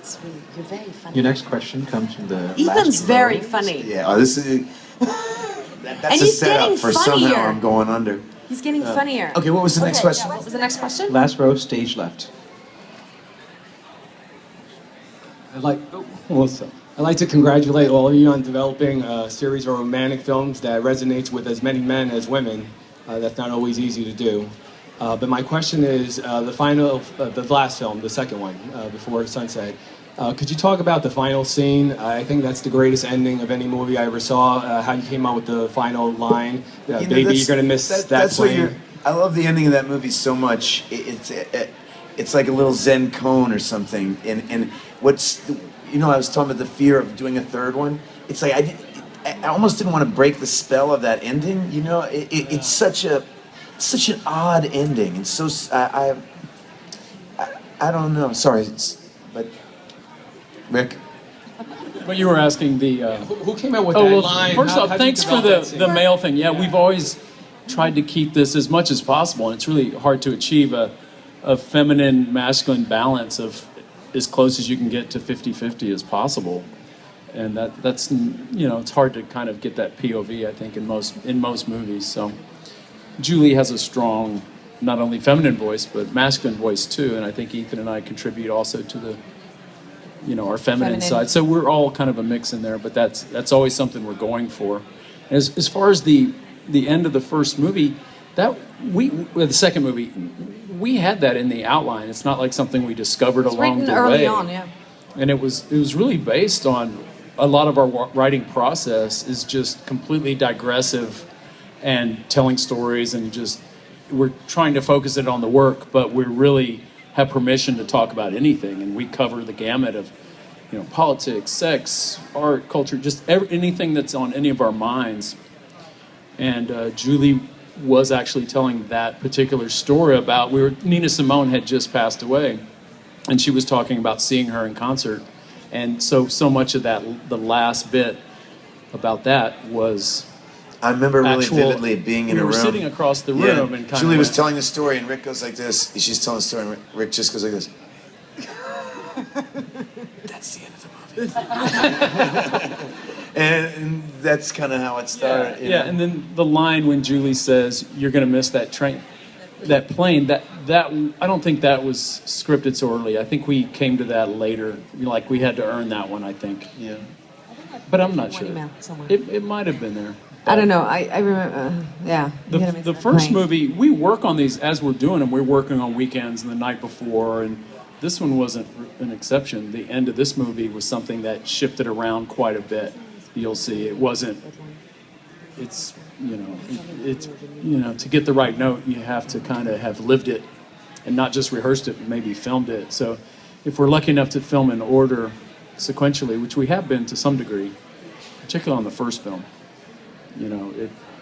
It's really, you're very funny. Your next question comes from the Ethan's last very row. funny. Yeah, this is... That's And a he's setup getting for funnier. somehow I'm going under. He's getting funnier. Okay, what was the next question? What was the next question? Last row, stage left. I'd like to congratulate all of you on developing a series of romantic films that resonates with as many men as women. That's not always easy to do. But my question is, the last film, the second one, Before Sunset. Could you talk about the final scene? I think that's the greatest ending of any movie I ever saw. How you came up with the final line, "Baby, you're gonna miss that plane." I love the ending of that movie so much. It's like a little Zen koan or something. And what's, I was talking about the fear of doing a third one. It's like I almost didn't want to break the spell of that ending. It's such an odd ending, and so I don't know. Sorry, but Rick. But you were asking the... Who came up with that line? First off, How'd you thanks for develop that the scene? male thing. Yeah, we've always tried to keep this as much as possible, and it's really hard to achieve a feminine-masculine balance of as close as you can get to 50-50 as possible. And that's it's hard to kind of get that POV, I think, in most movies. So Julie has a strong, not only feminine voice, but masculine voice too, and I think Ethan and I contribute also to the our feminine side. So we're all kind of a mix in there, but that's always something we're going for. As far as the end of the first movie, the second movie, we had that in the outline. It's not like something we discovered along the way. Early on, yeah. And it was really based on a lot of our writing process is just completely digressive and telling stories, and just we're trying to focus it on the work, but we really have permission to talk about anything, and we cover the gamut of politics, sex, art, culture, just anything that's on any of our minds. And Julie was actually telling that particular story about Nina Simone had just passed away, and she was talking about seeing her in concert, and so much of that, the last bit about that was I remember really vividly being in a room. We were sitting across the room, and kind Julie of was telling the story, and Rick goes like this. She's telling the story, and Rick just goes like this. That's the end of the movie. and that's kind of how it started. Yeah, and then the line when Julie says, "You're going to miss that train, that plane." That I don't think that was scripted so early. I think we came to that later. Like we had to earn that one. I think. Yeah. But I'm not sure. Somewhere. It might have been there. I don't know. I remember. Yeah. The first movie, we work on these as we're doing them. We're working on weekends and the night before, and this one wasn't an exception. The end of this movie was something that shifted around quite a bit. You'll see. It wasn't. It's to get the right note, you have to kind of have lived it, and not just rehearsed it, but maybe filmed it. So, if we're lucky enough to film in order, sequentially, which we have been to some degree, particularly on the first film.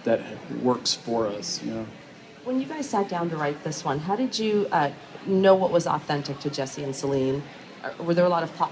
That works for us. When you guys sat down to write this one, how did you know what was authentic to Jesse and Celine? Were there a lot of